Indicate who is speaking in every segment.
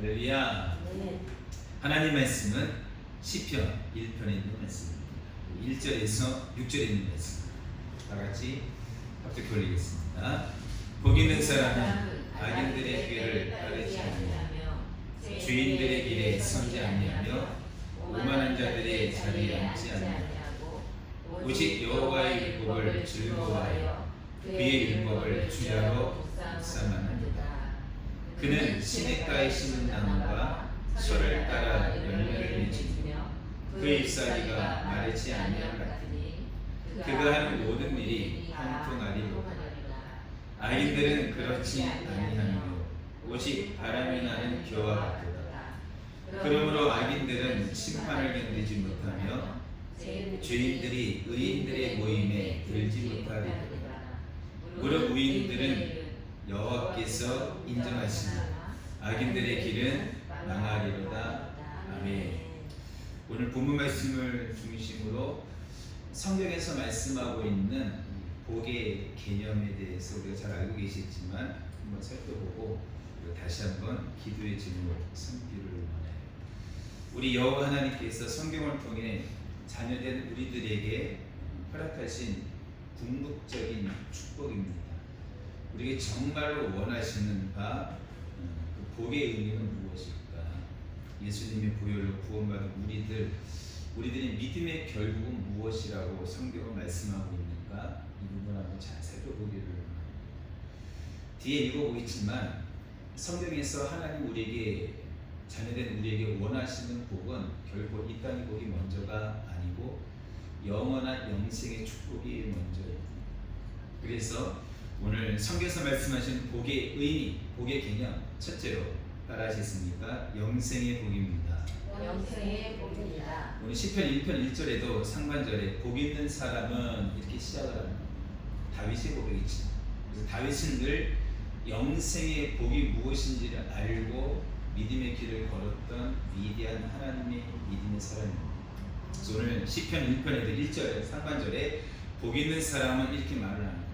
Speaker 1: 할렐루야. 하나님 말씀은 시편 1편에 있는 말씀입니다. 1절에서 6절에 있는 말씀. 다 같이 합독해 올리겠습니다. 복 있는 사람은 악인들의 길을 따르지 아니하며 주인들의 길에 서지 아니하며 오만한 자들의 자리에 앉지 아니하고 오직 여호와의 율법을 즐거워하여 그의 율법을 주야로 묵상하느니라. 그는 시냇가에 심은 나무가 철을 따라 열매를 맺으며 그 잎사귀가 마르지 아니함 같으니 그가 하는 모든 일이 형통하리로다. 악인들은 그렇지 아니하며 오직 바람이 나는 겨와 같도다. 그러므로 악인들은 심판을 견디지 못하며 죄인들이 의인들의 모임에 들지 못하리로다. 무릇 의인들은 여호와께서 인정하시니 악인들의 길은 망하리로다. 아멘. 오늘 본문 말씀을 중심으로 성경에서 말씀하고 있는 복의 개념에 대해서 우리가 잘 알고 계시지만 한번 살펴보고 다시 한번 기도의 제목을 삼기를 원해요. 우리 여호와 하나님께서 성경을 통해 자녀된 우리들에게 허락하신 궁극적인 축복입니다. 우리에게 정말로 원하시는 바 그 복의 의미는 무엇일까? 예수님의 보혈로 구원받은 우리들의 믿음의 결국은 무엇이라고 성경은 말씀하고 있는가? 이 부분 한번 잘 살펴보기를 합니다. 뒤에 읽어보겠지만 성경에서 하나님 우리에게 자녀된 우리에게 원하시는 복은 결국 이 땅의 복이 먼저가 아니고 영원한 영생의 축복이 먼저예요. 그래서 오늘 성경에서 말씀하신 복의 의미, 복의 개념, 첫째로 따라하셨습니까? 영생의 복입니다.
Speaker 2: 영생의 복입니다.
Speaker 1: 오늘 시편 1편 1절에도 상반절에 복 있는 사람은 이렇게 시작을 합니다. 다윗의 고백이죠. 그래서 다윗은 늘 영생의 복이 무엇인지를 알고 믿음의 길을 걸었던 위대한 하나님의 믿음의 사람입니다. 그래서 오늘 시편 1편에도 1절에 상반절에 복 있는 사람은 이렇게 말을 합니다.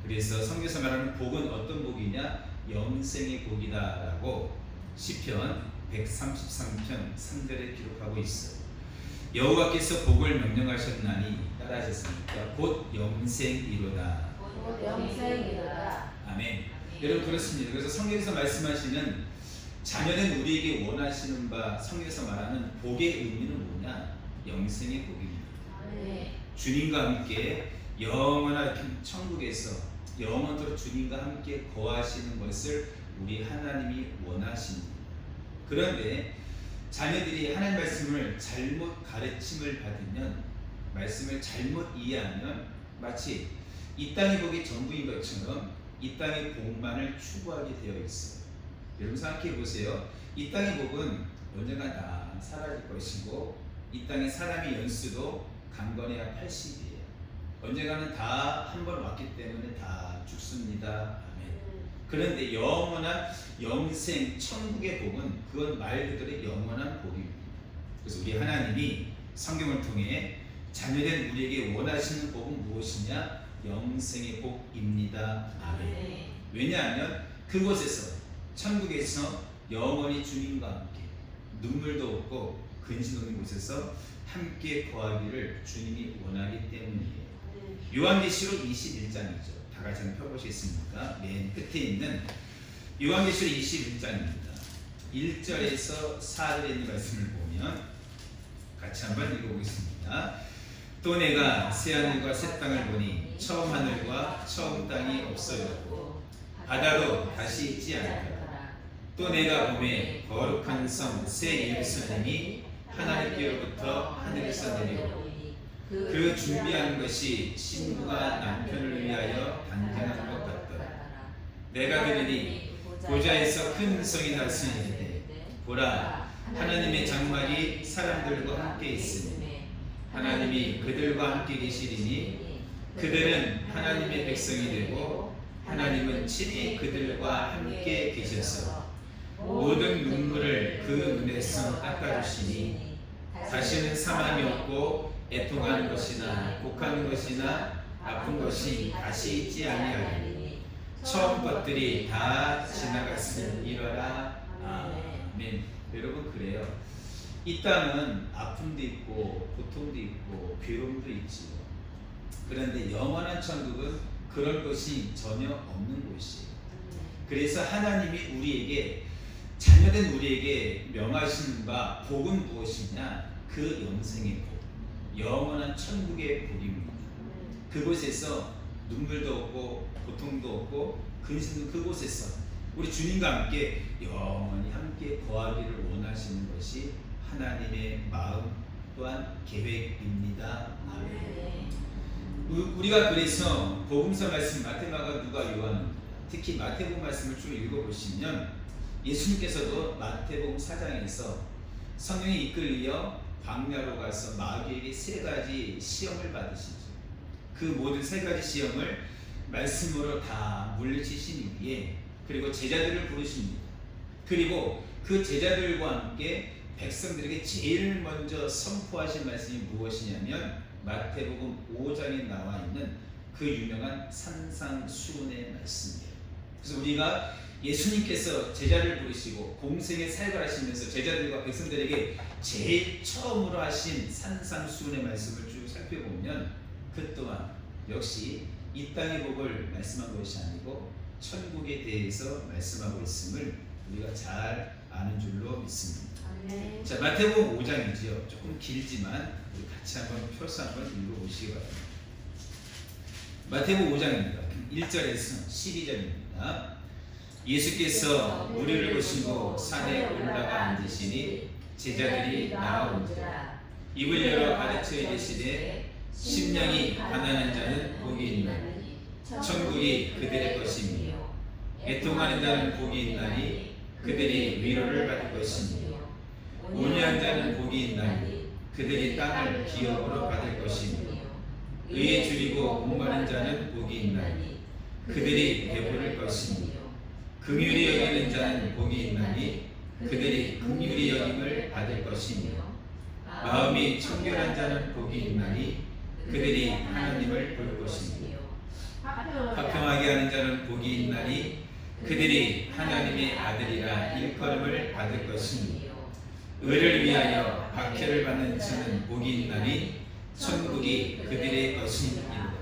Speaker 1: 그래서 성경에서 말하는 복은 어떤 복이냐? 영생의 복이다라고 시편 133편 3절에 기록하고 있어요. 여호와께서 복을 명령하셨나니 따라하셨습니까? 곧 영생이로다.
Speaker 2: 곧 영생이로다.
Speaker 1: 아멘. 여러분 그렇습니다. 그래서 성경에서 말씀하시는 자녀는 우리에게 원하시는 바 성경에서 말하는 복의 의미는 뭐냐? 영생의 복입니다.
Speaker 2: 아멘.
Speaker 1: 주님과 함께 영원한 천국에서 영원토록 주님과 함께 거하시는 것을 우리 하나님이 원하십니다. 그런데 자녀들이 하나님 말씀을 잘못 가르침을 받으면, 말씀을 잘못 이해하면 마치 이 땅의 복이 전부인 것처럼 이 땅의 복만을 추구하게 되어 있어요. 여러분 생각해 보세요. 이 땅의 복은 언젠가 다 사라질 것이고 이 땅의 사람의 연수도 강건해야 80이에요. 언젠가는 다 한 번 왔기 때문에 다 죽습니다. 아멘. 그런데 영원한 영생 천국의 복은 그건 말 그대로 영원한 복입니다. 그래서 우리 하나님이 성경을 통해 자녀된 우리에게 원하시는 복은 무엇이냐? 영생의 복입니다. 아멘. 왜냐하면 그곳에서 천국에서 영원히 주님과 함께 눈물도 없고 근심 없는 곳에서 함께 거하기를 주님이 원하기 때문이에요. 요한계시록 21장이죠. 다 같이 한번 펴보시겠습니까? 맨 끝에 있는 요한계시록 21장입니다. 1절에서 4절에 있는 말씀을 보면 같이 한번 읽어보겠습니다. 또 내가 새 하늘과 새 땅을 보니 처음 하늘과 처음 땅이 없어졌고 바다도 다시 있지 않더라. 또 내가 보매 거룩한 성 새 예루살렘이 하나님께로부터 하늘에서 내려오고 그 준비한 것이 신부가 남편을 위하여 단장한 것 같더라. 내가 들으니 보좌에서 큰 음성이 나서니 이르되 보라 하나님의 장막이 사람들과 함께 있으니 하나님이 그들과 함께 계시리니 그들은 하나님의 백성이 되고 하나님은 친히 그들과 함께 계셔서 모든 눈물을 그 눈에서 닦아주시니 다시는 사망이 없고 애통하는 것이나 곡하는 것이나 아픈 것이 다시 있지 아니하리니 처음 것들이 다 지나갔으니 이러라. 아멘. 그래요. 이 땅은 아픔도 있고 고통도 있고 괴로움도 있지요. 그런데 영원한 천국은 그런 것이 전혀 없는 곳이에요. 그래서 하나님이 우리에게 자녀된 우리에게 명하시는 바 복은 무엇이냐? 그 영생의 복, 영원한 천국의 복입니다. 그곳에서 눈물도 없고 고통도 없고 근심도 그곳에서 우리 주님과 함께 영원히 함께 거하기를 원하시는 것이 하나님의 마음 또한 계획입니다. 아멘. 우리가 그래서 복음서 말씀 마태마가 누가 요한 특히 마태복음 말씀을 쭉 읽어보시면 예수님께서도 마태복음 4장에서 성령이 이끌려 광야로 가서 마귀에게 3가지 시험을 받으시죠. 그 모든 3가지 시험을 말씀으로 다 물리치신 이후에 그리고 제자들을 부르십니다. 그리고 그 제자들과 함께 백성들에게 제일 먼저 선포하신 말씀이 무엇이냐면 마태복음 5장에 나와 있는 그 유명한 산상수훈의 말씀이에요. 그래서 우리가 예수님께서 제자를 부르시고 공생에 살발하시면서 제자들과 백성들에게 제일 처음으로 하신 산상수훈의 말씀을 쭉 살펴보면 그 또한 역시 이 땅의 복을 말씀한 것이 아니고 천국에 대해서 말씀하고 있음을 우리가 잘 아는 줄로 믿습니다.
Speaker 2: 아멘.
Speaker 1: 자, 마태복음 5장이지요. 조금 길지만 우리 같이 한번 펴서 한번 읽어보시기 바랍니다. 마태복음 5장입니다. 1절에서 12절입니다. 예수께서 무리를 보시고 산에 올라가 앉으시니 제자들이 나아온지라. 입을 열어 가르쳐 이르시되 심령이 가난한 자는 복이 있나니 천국이 그들의 것이며 애통하는 자는 복이 있나니 그들이 위로를 받을 것이며 온유한 자는 복이 있나니 그들이 땅을 기업으로 받을 것이며 의에 줄이고 공부하는 자는 복이 있나니 그들이 배부를 것이며 긍휼히 여기는 자는 복이 있나니 그들이 긍휼히 여김을 받을 것이며 마음이 청결한 자는 복이 있나니 그들이 하나님을 볼 것이며 화평하게 하는 자는 복이 있나니 그들이 하나님의 아들이라 일컬음을 받을 것이며 의를 위하여 박해를 받는 자는 복이 있나니 천국이 그들의 것이니라.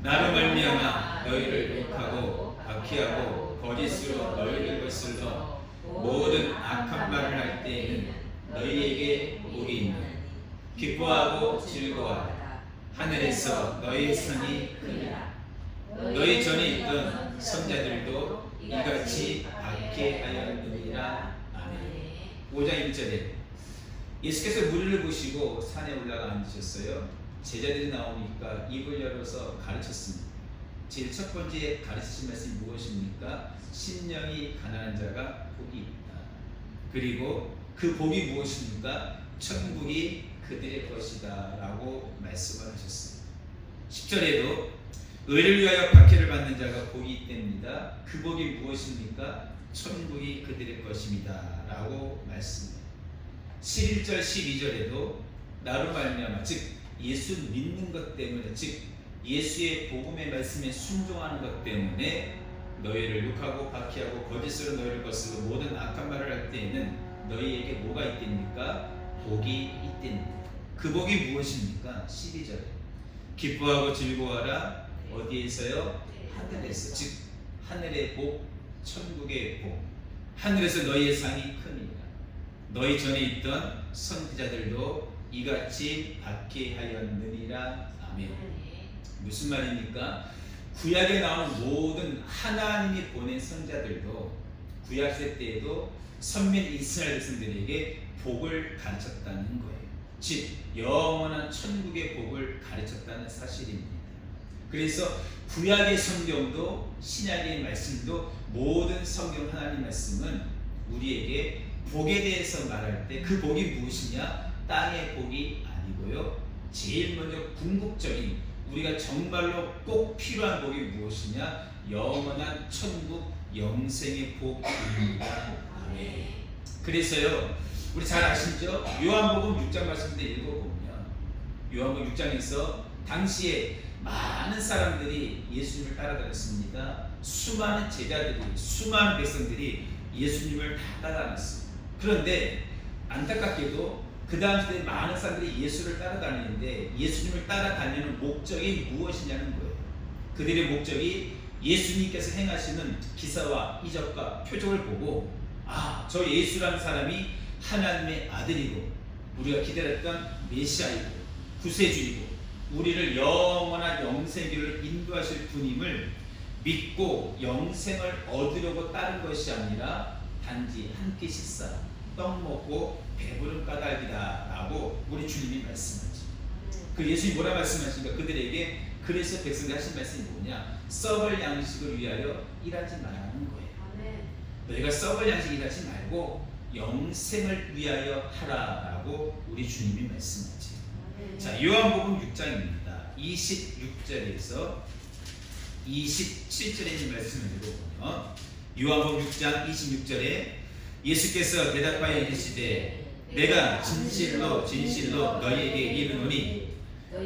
Speaker 1: 나로 말미암아 너희를 욕하고 박해하고 거짓으로 너희를 거슬러 모든 악한 말을 할 때에는 너희에게 복이 있나니 기뻐하고 즐거워하라. 하늘에서 너희의 상이 크리라. 너희 전에 있던 선자들도 이같이 박해하였느니라. 아멘. 5장 1절에 예수께서 무리를 보시고 산에 올라가 앉으셨어요. 제자들이 나오니까 입을 열어서 가르쳤습니다. 제일 첫 번째 가르치신 말씀이 무엇입니까? 심령이 가난한 자가 복이 있다. 그리고 그 복이 무엇입니까? 천국이 그들의 것이다 라고 말씀을 하셨습니다. 10절에도 의를 위하여 박해를 받는 자가 복이 있답니다. 그 복이 무엇입니까? 천국이 그들의 것입니다 라고 말씀합니다. 11절 12절에도 나로 말미암아 즉 예수 믿는 것 때문에 즉 예수의 복음의 말씀에 순종하는 것 때문에 너희를 욕하고 박해하고 거짓으로 너희를 거스르고 모든 악한 말을 할 때에는 너희에게 뭐가 있답니까? 복이 있답니다. 그 복이 무엇입니까? 12절에 기뻐하고 즐거워하라. 어디에서요? 하늘에서. 즉 하늘의 복, 천국의 복. 하늘에서 너희의 상이 크니라. 너희 전에 있던 선지자들도 이같이 박해하였느니라. 아멘. 무슨 말입니까? 구약에 나온 모든 하나님이 보낸 선자들도 구약시대 때에도 선민 이스라엘 백성들에게 복을 가르쳤다는 거예요. 즉 영원한 천국의 복을 가르쳤다는 사실입니다. 그래서 구약의 성경도 신약의 말씀도 모든 성경 하나님 말씀은 우리에게 복에 대해서 말할 때 그 복이 무엇이냐? 땅의 복이 아니고요. 제일 먼저 궁극적인 우리가 정말로 꼭 필요한 복이 무엇이냐? 영원한 천국 영생의 복입니다. 아멘. 그래서요 우리 잘 아시죠? 요한복음 6장 말씀을 읽어보면 요한복음 6장에서 당시에 많은 사람들이 예수님을 따라다녔습니다. 수많은 제자들이 수많은 백성들이 예수님을 다 따라다녔습니다. 그런데 안타깝게도 그 다음 시대에 많은 사람들이 예수를 따라다니는데 예수님을 따라다니는 목적이 무엇이냐는 거예요. 그들의 목적이 예수님께서 행하시는 기사와 이적과 표적을 보고 저 예수라는 사람이 하나님의 아들이고 우리가 기다렸던 메시아이고 구세주이고 우리를 영원한 영생길로 인도하실 분임을 믿고 영생을 얻으려고 따른 것이 아니라 단지 한 끼 식사, 떡 먹고 배부른 까닭이다 라고 우리 주님이 말씀하죠. 그 예수님이 뭐라 말씀하십니까? 그들에게 그래서 백성들이 하신 말씀이 뭐냐? 썩을 양식을 위하여 일하지 말라는 거예요. 너희가 썩을 양식 일하지 말고 영생을 위하여 하라라고 우리 주님이 말씀하죠. 자, 요한복음 6장입니다. 26절에서 27절에 있는 말씀을 읽어보면 요한복음 6장 26절에 예수께서 대답하여 이르시되 내가 진실로 진실로 너희에게 이르노니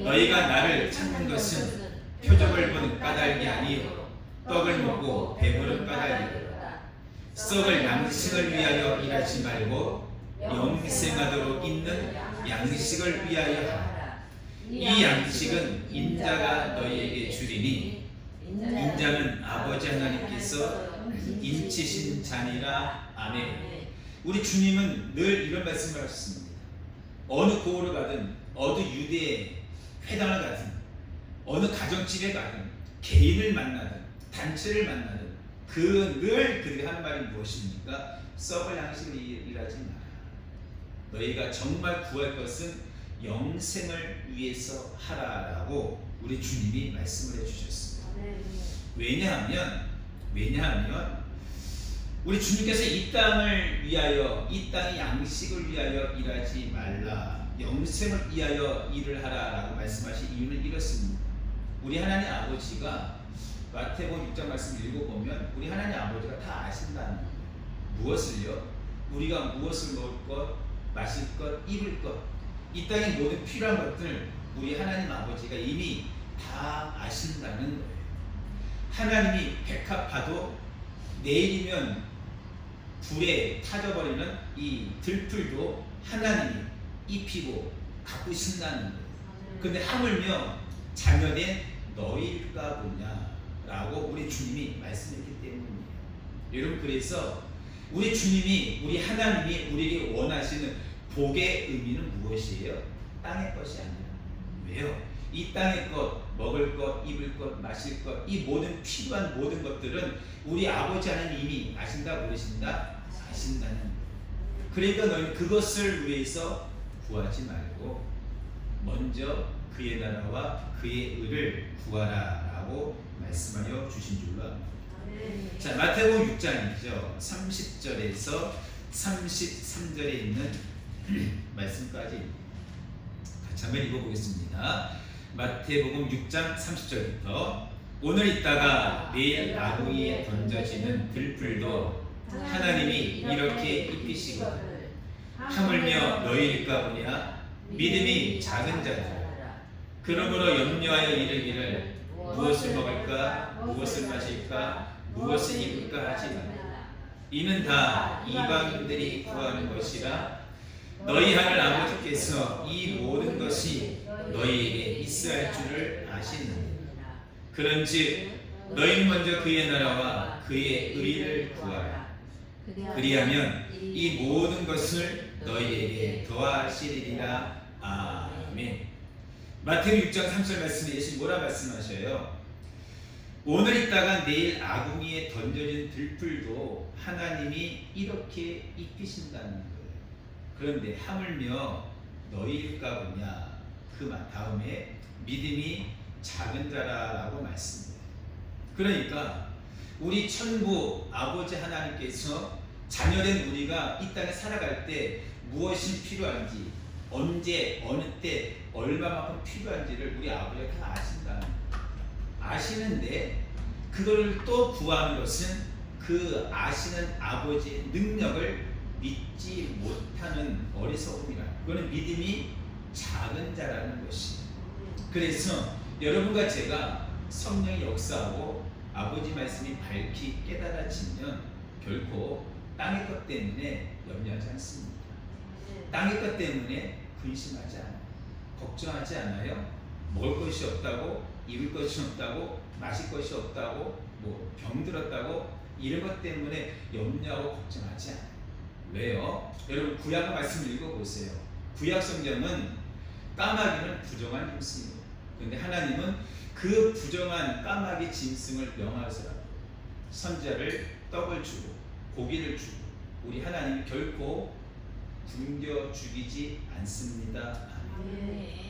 Speaker 1: 너희가 나를 찾는 것은 표적을 본 까닭이 아니요 떡을 먹고 배부른 까닭이로다. 썩을 양식을 위하여 일하지 말고 영생하도록 있는 양식을 위하여 하라. 이 양식은 인자가 너희에게 주리니 인자는 아버지 하나님께서 인치신 자니라. 아멘. 우리 주님은 늘 이런 말씀을 하셨습니다. 어느 고을을 가든 어느 유대의 회당을 가든 어느 가정집에 가든 개인을 만나든 단체를 만나든 늘 그들이 하는 말이 무엇입니까? 썩을 양식을 일하지 마라. 너희가 정말 구할 것은 영생을 위해서 하라라고 우리 주님이 말씀을 해주셨습니다. 왜냐하면 우리 주님께서 이 땅을 위하여 이 땅의 양식을 위하여 일하지 말라 영생을 위하여 일을 하라라고 말씀하신 이유는 이렇습니다. 우리 하나님 아버지가 마태복음 6장 말씀 읽어보면 우리 하나님 아버지가 다 아신다는 거예요. 무엇을요? 우리가 무엇을 먹을 것, 마실 것, 입을 것, 이 땅의 모든 필요한 것들 우리 하나님 아버지가 이미 다 아신다는 거예요. 하나님이 백합화도 내일이면 불에 타져버리는 이 들풀도 하나님이 입히고 가꾸신다는 거예요. 근데 하물며 자녀된 너희일까 보냐라고 우리 주님이 말씀했기 때문이에요. 여러분, 그래서 우리 주님이 우리 하나님이 우리에게 원하시는 복의 의미는 무엇이에요? 땅의 것이 아니라. 왜요? 이 땅의 것, 먹을 것, 입을 것, 마실 것, 이 모든 필요한 모든 것들은 우리 아버지 하나님 이미 아신다 모르신다? 아신다는 거예요. 그러니까 너희는 그것을 위해서 구하지 말고 먼저 그의 나라와 그의 의를 구하라 라고 말씀하여 주신 줄로 압니다. 자, 마태복음 6장이죠. 30절에서 33절에 있는 말씀까지 같이 한번 읽어보겠습니다. 마태복음 6장 30절부터 오늘 있다가 내일 나무위에 던져지는 들풀도 하나님이 이렇게 입히시거든. 하물며 너희일까 보냐? 믿음이 작은 자들아. 그러므로 염려하여 이르기를 무엇을 먹을까? 무엇을 마실까? 무엇을 입을까 하지 말라. 이는 다 이방인들이 구하는 것이라. 너희 하늘 아버지께서 이 모든 것이 너희에게 있어야 할 줄을 아시느니라. 그런즉 너희는 먼저 그의 나라와 그의 의를 구하라. 그리하면 이 모든 것을 너희에게 더하시리라. 아멘. 마태복음 6장 3절 말씀에 예수님 뭐라 말씀하셔요? 오늘 있다가 내일 아궁이에 던져진 들풀도 하나님이 이렇게 입히신다는 거예요. 그런데 하물며 너희일까 보냐? 그 다음에 믿음이 작은 자라라고 말씀해요. 그러니까 우리 천부 아버지 하나님께서 자녀된 우리가 이 땅에 살아갈 때 무엇이 필요한지, 언제, 어느 때, 얼마만큼 필요한지를 우리 아버지가 다 아신다는 거예요. 아시는데 그거를 또 구하는 것은 그 아시는 아버지의 능력을 믿지 못하는 어리석음이라. 그거는 믿음이 작은 자라는 것이에요. 그래서 여러분과 제가 성령의 역사하고 아버지 말씀이 밝히 깨달아지면 결코 땅의 것 때문에 염려하지 않습니다. 땅의 것 때문에 근심하지 않아요. 걱정하지 않아요. 먹을 것이 없다고, 입을 것이 없다고, 마실 것이 없다고, 뭐 병들었다고 이런 것 때문에 염려하고 걱정하지 않아요. 왜요? 여러분 구약 말씀을 읽어보세요. 구약 성경은 까마귀는 부정한 짐승입니다. 그런데 하나님은 그 부정한 까마귀 짐승을 명하시라고 선자를 떡을 주고 고기를 주고 우리 하나님이 결코 굶겨 죽이지 않습니다.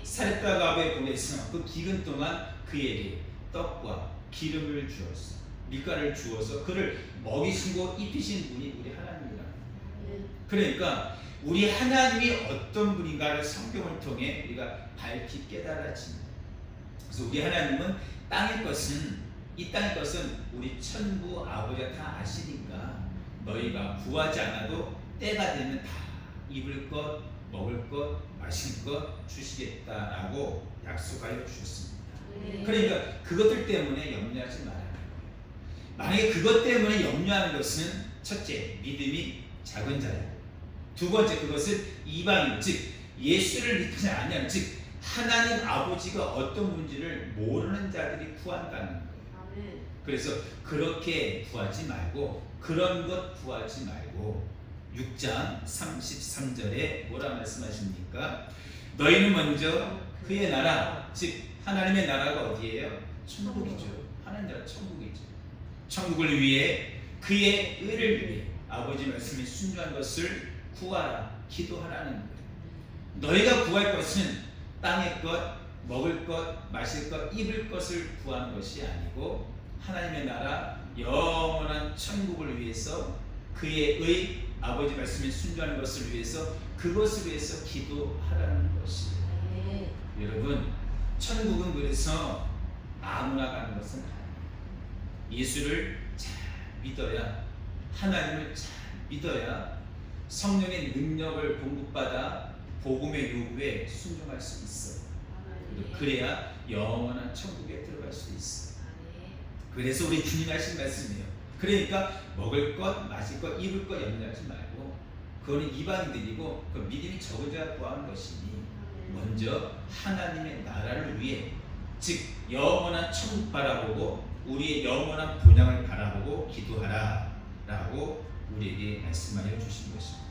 Speaker 1: 사렙다갑에 보내서 그 기근 동안 그에게 떡과 기름을 주었어. 밀가루를 주어서 그를 먹이시고 입히신 분이 우리 하나님이라. 그러니까 우리 하나님이 어떤 분인가를 성경을 통해 우리가 밝히 깨달아집니다. 그래서 우리 하나님은 땅의 것은 이 땅의 것은 우리 천부 아버지가 다 아시니까 너희가 구하지 않아도 때가 되면 다 입을 것, 먹을 것, 마실 것 주시겠다라고 약속하여 주셨습니다. 그러니까 그것들 때문에 염려하지 말아야 해요. 만약에 그것 때문에 염려하는 것은 첫째, 믿음이 작은 자예요. 두 번째, 그것은 이방인, 즉 예수를 믿지 않는, 즉 하나님 아버지가 어떤 분인지를 모르는 자들이 구한다는 거예요. 그래서 그렇게 구하지 말고 그런 것 구하지 말고 6장 33절에 뭐라 말씀하십니까? 너희는 먼저 그의 나라, 즉 하나님의 나라가 어디예요? 천국이죠. 하나님 나라 천국이죠. 천국을 위해 그의 의를 위해 아버지 말씀에 순종한 것을 구하라, 기도하라는 거예요. 너희가 구할 것은 땅의 것, 먹을 것, 마실 것, 입을 것을 구하는 것이 아니고 하나님의 나라, 영원한 천국을 위해서 그의 의, 아버지 말씀에 순종하는 것을 위해서 그것을 위해서 기도하라는 것이에요. 여러분, 천국은 그래서 아무나 가는 것은 아니에요. 예수를 잘 믿어야, 하나님을 잘 믿어야 성령의 능력을 공급받아 복음의 요구에 순종할 수 있어요. 그래야 영원한 천국에 들어갈 수 있어요. 그래서 우리 주님 하신 말씀이에요. 그러니까 먹을 것, 마실 것, 입을 것 염려하지 말고 그거는 이방인들이고 그 믿음이 적은 자가 구하는 것이니 먼저 하나님의 나라를 위해, 즉 영원한 천국 바라보고 우리의 영원한 본향을 바라보고 기도하라 라고 우리에게 말씀하여 주신 것입니다.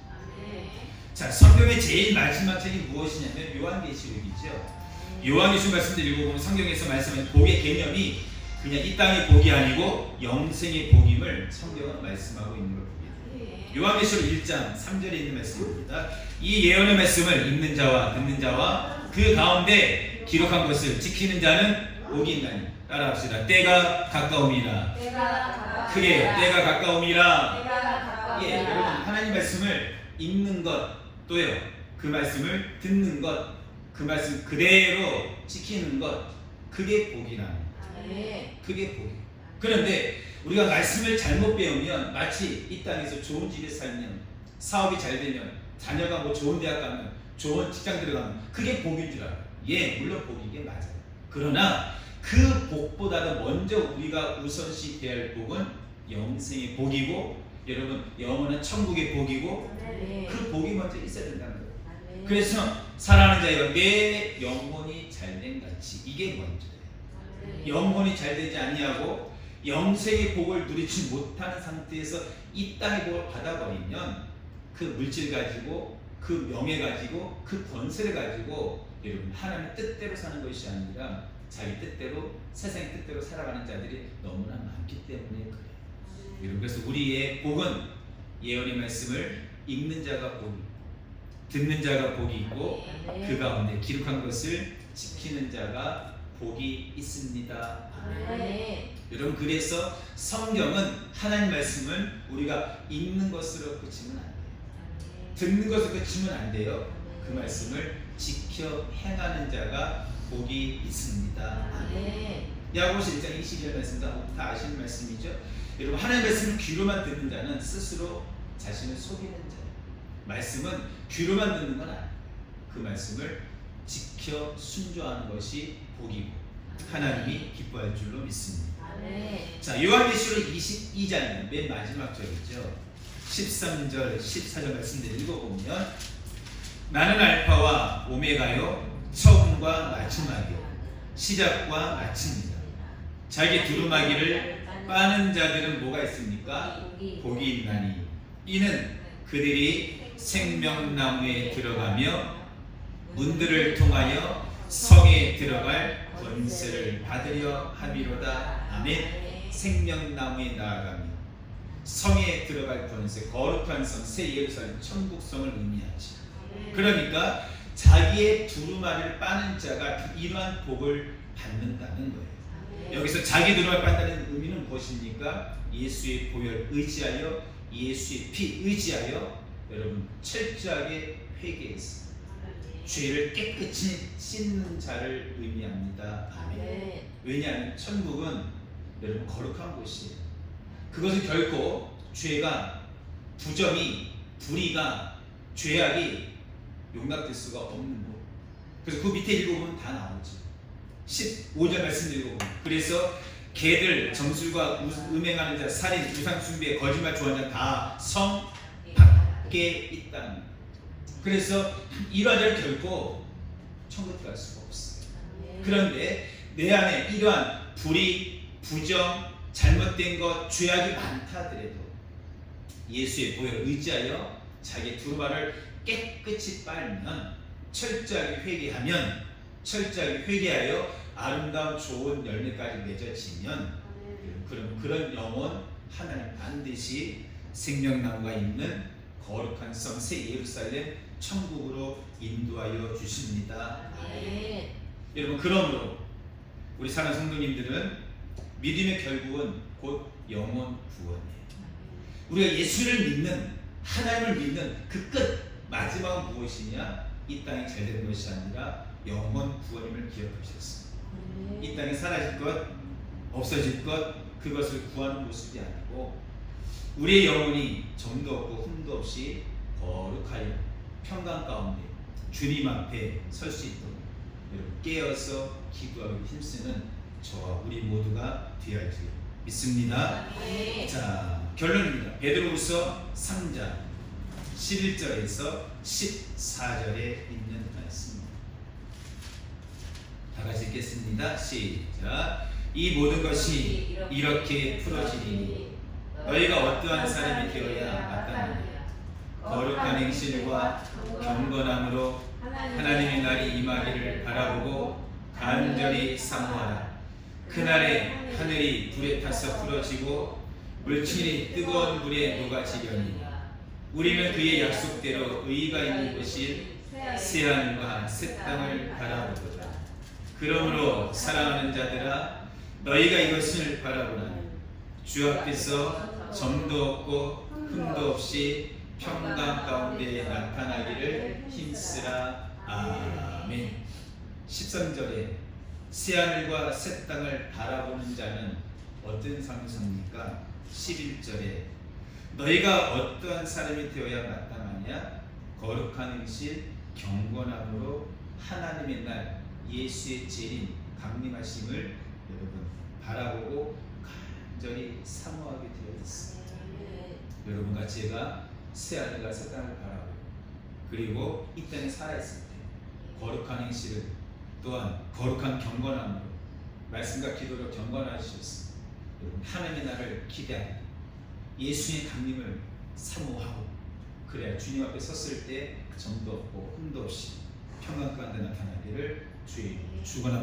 Speaker 1: 자, 성경의 제일 마지막 책이 무엇이냐면 요한계시록이죠. 요한계시록 말씀들 읽어보면 성경에서 말씀하는 복의 개념이 그냥 이 땅의 복이 아니고 영생의 복임을 성경은 말씀하고 있는 걸 보게 돼요. 요한계시록 1장 3절에 있는 말씀입니다. 이 예언의 말씀을 읽는 자와 듣는 자와 그 가운데 기록한 것을 지키는 자는 복이 있나니. 따라합시다. 때가 가까움이라. 그래요. 때가 가까움이라. 예, 여러분 하나님 말씀을 읽는 것 또요. 그 말씀을 듣는 것, 그 말씀 그대로 지키는 것, 그게 복이라는. 그게 복이에요. 그런데 우리가 말씀을 잘못 배우면 마치 이 땅에서 좋은 집에 살면, 사업이 잘 되면, 자녀가 뭐 좋은 대학 가면, 좋은 직장 들어가면 그게 복인 줄 알아요. 예, 물론 복이게 맞아요. 그러나 그 복보다도 먼저 우리가 우선시 대할 복은 영생의 복이고, 여러분 영원한 천국의 복이고, 그 복이 먼저 있어야 된다는 거예요. 그래서 사랑하는 자여, 내 영혼이 잘된 같이 이게 먼저예요. 영혼이 잘 되지 아니하고 영생의 복을 누리지 못하는 상태에서 이 땅의 복을 받아버리면 그 물질 가지고, 그 명예 가지고, 그 권세를 가지고 여러분 하나님의 뜻대로 사는 것이 아니라 자기 뜻대로, 세상의 뜻대로 살아가는 자들이 너무나 많기 때문에 그래요. 여러분, 그래서 우리의 복은 예언의 말씀을 읽는 자가 복이 있고 듣는 자가 복이 있고 그 가운데 기록한 것을 지키는 자가 복이 있습니다. 여러분, 그래서 성경은 하나님 말씀을 우리가 읽는 것으로 그치면 안 돼요. 듣는 것으로 그치면 안 돼요. 그 말씀을 지켜 행하는 자가 복이 있습니다. 야고보서 1장 22절 말씀 다 아시는 말씀이죠. 여러분, 하나님 말씀을 귀로만 듣는 자는 스스로 자신을 속이는 자예요. 말씀은 귀로만 듣는 건 아니에요. 그 말씀을 지켜 순종하는 것이 복이고 하나님이 기뻐할 줄로 믿습니다. 자, 요한계시록 22장은 맨 마지막 절이죠. 13절, 14절 말씀들 읽어보면 나는 알파와 오메가요, 처음과 마지막이요, 시작과 마침이다. 자기 두루마기를 빠는 자들은 뭐가 있습니까? 복이 있나니 이는 그들이 생명나무에 들어가며 문들을 통하여 성에 들어갈 권세를 받으려 함이로다. 아멘. 생명나무에 나아가며 성에 들어갈 권세, 거룩한 성, 새 예루살렘, 천국성을 의미하지. 그러니까 자기의 두루마리를 빠는 자가 이러한 복을 받는다는 거예요. 여기서 자기 두루마리 빤다는 의미는 무엇입니까? 예수의 보혈 의지하여, 예수의 피 의지하여 여러분 철저하게 회개해서 죄를 깨끗이 씻는 자를 의미합니다. 아멘. 왜냐하면 천국은 여러분 거룩한 곳이에요. 그것은 결코 죄가, 부정이, 불의가, 죄악이 용납될 수가 없는 곳. 그래서 그 밑에 읽어보면 다 나오죠. 15절 말씀 읽어보면, 그래서 개들, 정술과 음행하는 자, 살인, 우상 숭배, 거짓말 좋아하는 자 다 성 밖에 있다는. 그래서 이러한 자는 결코 천국 들어갈 수가 없어요. 그런데 내 안에 이러한 불의, 부정, 잘못된 것, 죄악이 많다 하더라도 예수의 보혈을 의지하여 자기의 두루마리를 깨끗이 빨면, 철저하게 회개하면, 철저하게 회개하여 아름다운 좋은 열매까지 맺어지면, 그런 영혼 하나님 반드시 생명나무가 있는 거룩한 성 새 예루살렘 천국으로 인도하여 주십니다.
Speaker 2: 네.
Speaker 1: 여러분, 그러므로 우리 사랑하는 성도님들은 믿음의 결국은 곧 영혼 구원이에요. 우리가 예수를 믿는, 하나님을 믿는 그 끝, 마지막은 무엇이냐? 이 땅이 잘 되는 것이 아니라 영혼 구원임을 기억하셨습니다. 이 땅에 사라질 것, 없어질 것, 그것을 구하는 모습이 아니고 우리의 영혼이 점도 없고 흠도 없이 거룩하여 평강 가운데 주님 앞에 설 수 있도록 여러분 깨어서 기도하고 힘쓰는 저와 우리 모두가 되어야 지 믿습니다.
Speaker 2: 네.
Speaker 1: 자, 결론입니다. 베드로후서 3장 11절에서 14절에 있는 말씀입니다. 다 같이 읽겠습니다. 시작. 이 모든 것이 이렇게 풀어지리니 너희가 어떠한 사람이 되어야 마땅하냐? 거룩한 행실과 경건함으로 하나님의 날이 임하기를 바라보고 간절히 사모하라. 그날에 하늘이 불에 타서 부러지고 물질이 뜨거운 물에 녹아지려니 우리는 그의 약속대로 의가 있는 곳인 새하늘과 새 땅을 바라보도다. 그러므로 사랑하는 자들아, 너희가 이것을 바라보나니 주 앞에서 점도 없고 흠도 없이 평강 가운데 나타나기를 힘쓰라. 아멘. 13절에 새하늘과 새 땅을 바라보는 자는 어떤 상승입니까? 11절에 너희가 어떠한 사람이 되어야 마땅하냐? 거룩한 행실, 경건함으로 하나님의 날 예수의 재림 강림하심을 여러분 바라보고 간절히 사모하게 되어 있습니다. 여러분과 제가 새하늘과 새 땅을 바라보고 그리고 이 땅에 살아있을 때 거룩한 행실을 또한 거룩한 경건함으로 말씀과 기도로 경건하셨습니다. 여러분 하나님의 날을 기대하고 예수의 강림을 사모하고 그래야 주님 앞에 섰을 때 점도 없고 흠도 없이 평강 가운데 나타나기를 주의 축원합니다.